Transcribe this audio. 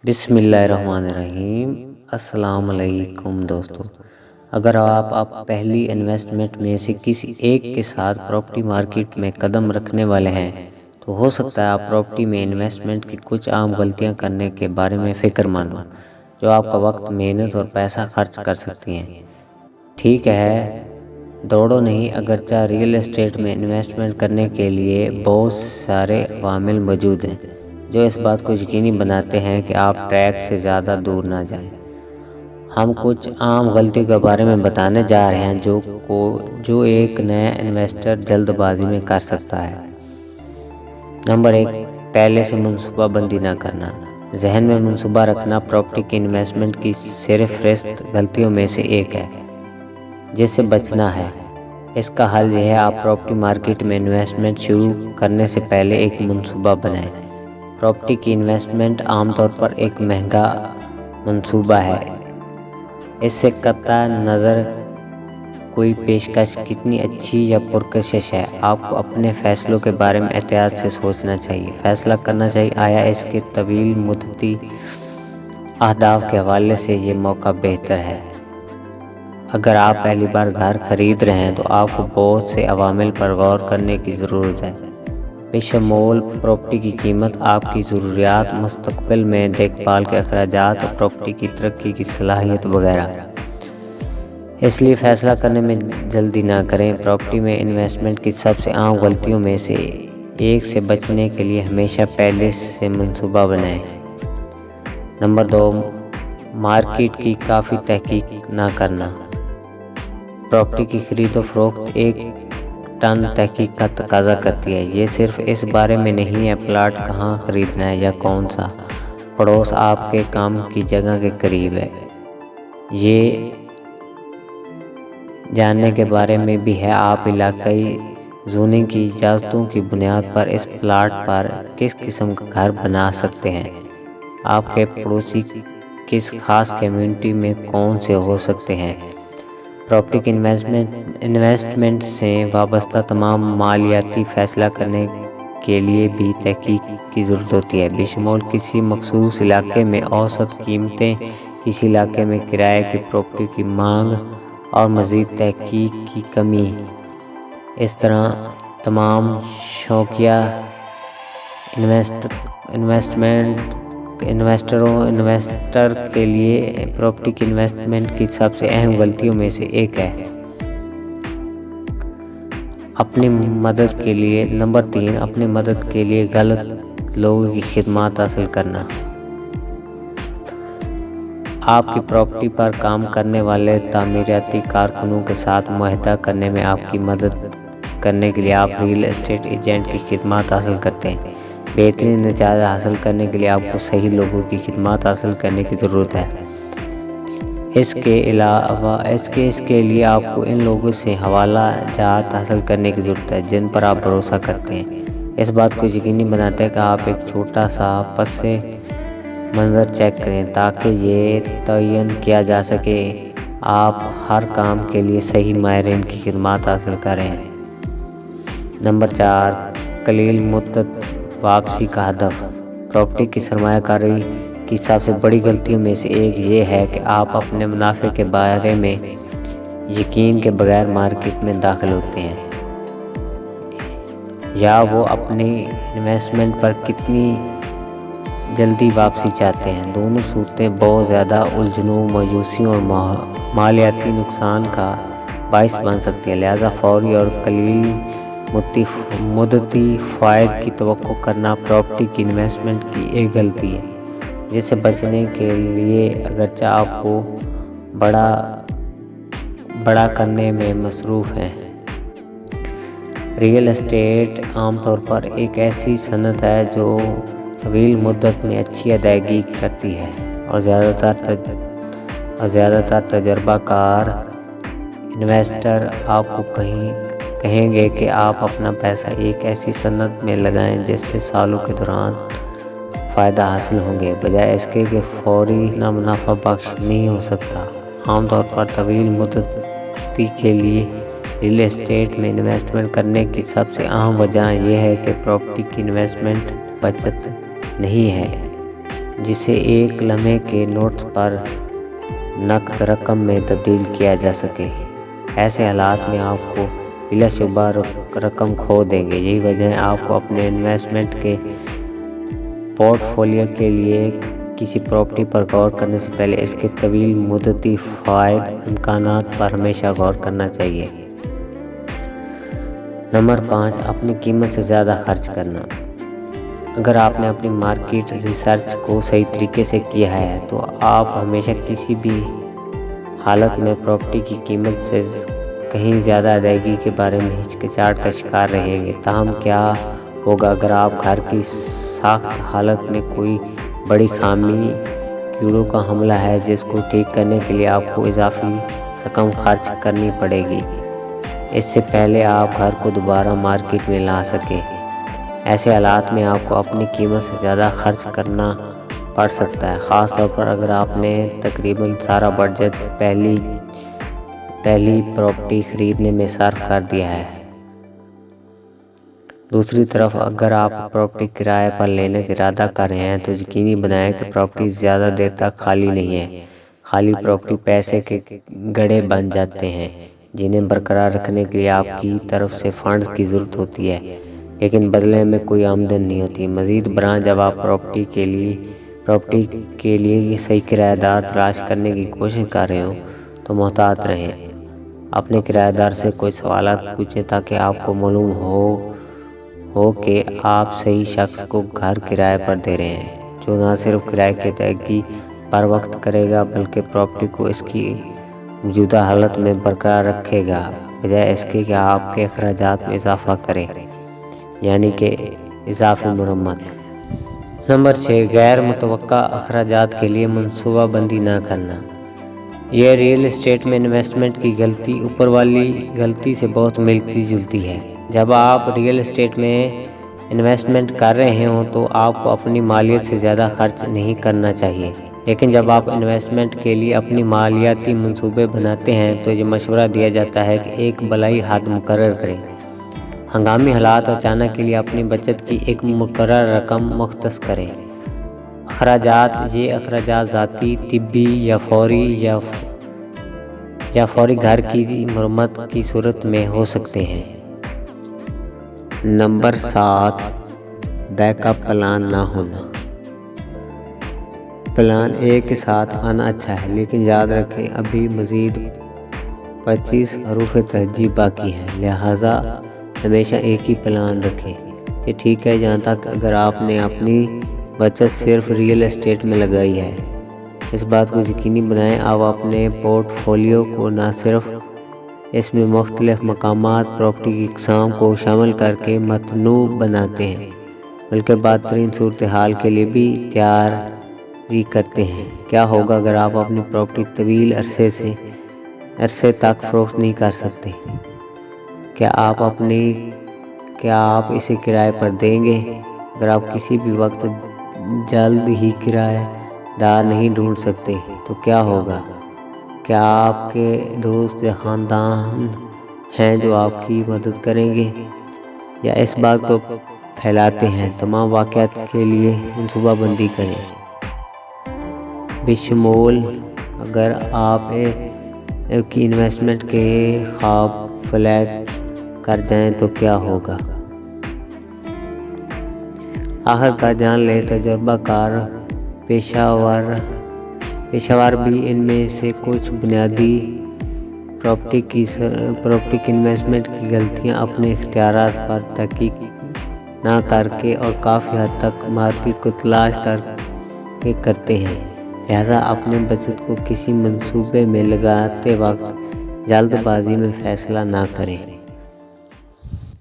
بسم اللہ الرحمن الرحیم۔ السلام علیکم دوستو، اگر آپ پہلی انویسٹمنٹ میں سے کسی ایک کے ساتھ پراپرٹی مارکیٹ میں قدم رکھنے والے ہیں تو ہو سکتا ہے آپ پراپرٹی میں انویسٹمنٹ کی کچھ عام غلطیاں کرنے کے بارے میں فکر مند ہوں جو آپ کا وقت، محنت اور پیسہ خرچ کر سکتی ہیں۔ ٹھیک ہے، دوڑو نہیں۔ اگرچہ ریئل اسٹیٹ میں انویسٹمنٹ کرنے کے لیے بہت سارے عوامل موجود ہیں جو اس بات کو یقینی بناتے ہیں کہ آپ ٹریک سے زیادہ دور نہ جائیں، ہم کچھ عام غلطیوں کے بارے میں بتانے جا رہے ہیں جو ایک نیا انویسٹر جلد بازی میں کر سکتا ہے۔ نمبر 1، پہلے سے منصوبہ بندی نہ کرنا۔ ذہن میں منصوبہ رکھنا پراپرٹی کی انویسٹمنٹ کی سرفہرست غلطیوں میں سے ایک ہے جس سے بچنا ہے۔ اس کا حل یہ ہے، آپ پراپرٹی مارکیٹ میں انویسٹمنٹ شروع کرنے سے پہلے ایک منصوبہ بنائیں۔ پراپرٹی کی انویسٹمنٹ عام طور پر ایک مہنگا منصوبہ ہے۔ اس سے قطع نظر کوئی پیشکش کتنی اچھی یا پرکشش ہے، آپ کو اپنے فیصلوں کے بارے میں احتیاط سے سوچنا چاہیے۔ فیصلہ کرنا چاہیے آیا اس کے طویل مدتی اہداف کے حوالے سے یہ موقع بہتر ہے۔ اگر آپ پہلی بار گھر خرید رہے ہیں تو آپ کو بہت سے عوامل پر غور کرنے کی ضرورت ہے، بشمول پراپرٹی کی قیمت، آپ کی ضروریات، مستقبل میں دیکھ بھال کے اخراجات اور پراپرٹی کی ترقی کی صلاحیت وغیرہ۔ اس لیے فیصلہ کرنے میں جلدی نہ کریں۔ پراپرٹی میں انویسٹمنٹ کی سب سے عام غلطیوں میں سے ایک سے بچنے کے لیے ہمیشہ پہلے سے منصوبہ بنائیں۔ نمبر 2، مارکیٹ کی کافی تحقیق نہ کرنا۔ پراپرٹی کی خرید و فروخت ایک ٹن تحقیق کا تقاضا کرتی ہے۔ یہ صرف اس بارے میں نہیں ہے پلاٹ کہاں خریدنا ہے یا کون سا پڑوس آپ کے کام کی جگہ کے قریب ہے، یہ جاننے کے بارے میں بھی ہے آپ علاقائی زوننگ کی اجازتوں کی بنیاد پر اس پلاٹ پر کس قسم کا گھر بنا سکتے ہیں، آپ کے پڑوسی کس خاص کمیونٹی میں کون سے ہو سکتے ہیں۔ پراپرٹی کی انویسٹمنٹ سے وابستہ تمام مالیاتی فیصلہ کرنے کے لیے بھی تحقیق کی ضرورت ہوتی ہے، بشمول کسی مخصوص علاقے میں اوسط قیمتیں، کسی علاقے میں کرائے کی پراپرٹی کی مانگ اور مزید تحقیق کی کمی۔ اس طرح تمام شوقیہ انویسٹر کے لیے پراپرٹی کی انویسٹمنٹ کی سب سے اہم غلطیوں میں سے ایک ہے اپنی مدد کے لیے۔ نمبر 3، اپنی مدد کے لیے غلط لوگوں کی خدمات حاصل کرنا۔ آپ کی پراپرٹی پر کام کرنے والے تعمیراتی کارکنوں کے ساتھ معاہدہ کرنے میں آپ کی مدد کرنے کے لیے آپ ریئل اسٹیٹ ایجنٹ کی خدمات حاصل کرتے ہیں۔ بہترین نتائج حاصل کرنے کے لیے آپ کو صحیح لوگوں کی خدمات حاصل کرنے کی ضرورت ہے۔ اس کے علاوہ اس کے لیے آپ کو ان لوگوں سے حوالہ جات حاصل کرنے کی ضرورت ہے جن پر آپ بھروسہ کرتے ہیں۔ اس بات کو یقینی بناتے ہیں کہ آپ ایک چھوٹا سا پس منظر چیک کریں تاکہ یہ تعین کیا جا سکے آپ ہر کام کے لیے صحیح ماہرین کی خدمات حاصل کریں۔ نمبر 4، قلیل مدت واپسی کا ہدف۔ پراپرٹی کی سرمایہ کاری کی سب سے بڑی غلطیوں میں سے ایک یہ ہے کہ آپ اپنے منافع کے بارے میں یقین کے بغیر مارکیٹ میں داخل ہوتے ہیں، یا وہ اپنی انویسٹمنٹ پر کتنی جلدی واپسی چاہتے ہیں۔ دونوں صورتیں بہت زیادہ الجھنوں، مایوسیوں اور مالیاتی نقصان کا باعث بن سکتی ہیں، لہذا فوری اور قلیل مدتی فوائد کی توقع کرنا پراپرٹی کی انویسٹمنٹ کی ایک غلطی ہے جس سے بچنے کے لیے اگرچہ آپ کو بڑا کرنے میں مصروف ہیں۔ ریئل اسٹیٹ عام طور پر ایک ایسی صنعت ہے جو طویل مدت میں اچھی ادائیگی کرتی ہے اور زیادہ تر تجربہ کار انویسٹر آپ کو کہیں گے کہ آپ اپنا پیسہ ایک ایسی صنعت میں لگائیں جس سے سالوں کے دوران فائدہ حاصل ہوں گے، بجائے اس کے کہ فوری نہ منافع بخش نہیں ہو سکتا۔ عام طور پر طویل مدتی کے لیے ریئل اسٹیٹ میں انویسٹمنٹ کرنے کی سب سے اہم وجہ یہ ہے کہ پراپرٹی کی انویسٹمنٹ بچت نہیں ہے، جسے ایک لمحے کے نوٹس پر نقد رقم میں تبدیل کیا جا سکے۔ ایسے حالات میں آپ کو بلا شبہ رقم کھو دیں گے۔ یہی وجہ ہے آپ کو اپنے انویسٹمنٹ کے پورٹ فولیو کے لیے کسی پراپرٹی پر غور کرنے سے پہلے اس کے طویل مدتی فوائد امکانات پر ہمیشہ غور کرنا چاہیے۔ نمبر 5، اپنی قیمت سے زیادہ خرچ کرنا۔ اگر آپ نے اپنی مارکیٹ ریسرچ کو صحیح طریقے سے کیا ہے تو آپ ہمیشہ کسی بھی حالت میں پراپرٹی کی قیمت سے کہیں زیادہ ادائیگی کے بارے میں ہچکچاہٹ کا شکار رہیں گے۔ تاہم کیا ہوگا اگر آپ گھر کی ساخت حالت میں کوئی بڑی خامی کیڑوں کا حملہ ہے جس کو ٹھیک کرنے کے لیے آپ کو اضافی رقم خرچ کرنی پڑے گی، اس سے پہلے آپ گھر کو دوبارہ مارکیٹ میں لا سکیں۔ ایسے حالات میں آپ کو اپنی قیمت سے زیادہ خرچ کرنا پڑ سکتا ہے، خاص طور پر اگر آپ نے تقریباً سارا بجٹ پہلی پراپرٹی خریدنے میں صرف کر دیا ہے۔ دوسری طرف اگر آپ پراپرٹی کرائے پر لینے کا ارادہ کر رہے ہیں تو یقینی بنائیں کہ پراپرٹی زیادہ دیر تک خالی نہیں ہے۔ خالی پراپرٹی پیسے کے گڑھے بن جاتے ہیں جنہیں برقرار رکھنے کے لیے آپ کی طرف سے فنڈز کی ضرورت ہوتی ہے، لیکن بدلے میں کوئی آمدن نہیں ہوتی۔ مزید برآں جب آپ پراپرٹی کے لیے صحیح کرایہ دار تلاش کرنے کی کوشش کر رہے ہوں تو محتاط رہیں۔ اپنے کرایہ دار سے کوئی سوالات پوچھیں تاکہ آپ کو معلوم ہو کہ آپ صحیح شخص کو گھر کرائے پر دے رہے ہیں، جو نہ صرف کرائے کی ادائیگی پر وقت کرے گا بلکہ پراپرٹی کو اس کی موجودہ حالت میں برقرار رکھے گا، بجائے اس کے کہ آپ کے اخراجات میں اضافہ کریں، یعنی کہ اضافی مرمت۔ نمبر 6، غیر متوقع اخراجات کے لیے منصوبہ بندی نہ کرنا۔ یہ ریئل اسٹیٹ میں انویسٹمنٹ کی غلطی اوپر والی غلطی سے بہت ملتی جلتی ہے۔ جب آپ ریئل اسٹیٹ میں انویسٹمنٹ کر رہے ہوں تو آپ کو اپنی مالیت سے زیادہ خرچ نہیں کرنا چاہیے، لیکن جب آپ انویسٹمنٹ کے لیے اپنی مالیاتی منصوبے بناتے ہیں تو یہ مشورہ دیا جاتا ہے کہ ایک بالائی حد مقرر کریں۔ ہنگامی حالات اور اچانک کے لیے اپنی بچت کی ایک مقررہ رقم مختص کریں۔ اخراجات، یہ اخراجات ذاتی، طبی یا فوری گھر کی مرمت کی صورت میں ہو سکتے ہیں۔ نمبر 7، بیک اپ پلان نہ ہونا۔ پلان اے کے ساتھ آنا اچھا ہے، لیکن یاد رکھیں ابھی مزید 25 حروف ترجیح باقی ہیں، لہٰذا ہمیشہ ایک ہی پلان رکھیں۔ یہ ٹھیک ہے جہاں تک اگر آپ نے اپنی بچت صرف ریئل اسٹیٹ میں لگائی ہے۔ اس بات کو یقینی بنائیں آپ اپنے پورٹ فولیو کو نہ صرف اس میں مختلف مقامات پراپرٹی کی اقسام کو شامل کر کے متنوع بناتے ہیں، بلکہ بدترین صورتحال کے لیے بھی تیاری کرتے ہیں۔ کیا ہوگا اگر آپ اپنی پراپرٹی طویل عرصے تک فروخت نہیں کر سکتے؟ کیا آپ اسے کرائے پر دیں گے؟ اگر آپ کسی بھی وقت جلد ہی کرایہ دار نہیں ڈھونڈ سکتے تو کیا ہوگا؟ کیا آپ کے دوست یا خاندان ہیں جو آپ کی مدد کریں گے یا اس بات کو پھیلاتے ہیں؟ تمام واقعات کے لیے منصوبہ بندی کریں، بشمول اگر آپ کی انویسٹمنٹ کے خواب فلیٹ کر جائیں تو کیا ہوگا؟ آخر کار جان لیں تجربہ کار پیشہ ور بھی ان میں سے کچھ بنیادی پراپرٹی کی انویسٹمنٹ کی غلطیاں اپنے اختیارات پر تحقیق نہ کر کے اور کافی حد تک مارکیٹ کو تلاش کر کے کرتے ہیں۔ لہٰذا اپنے بچت کو کسی منصوبے میں لگاتے وقت جلد بازی میں فیصلہ نہ کریں۔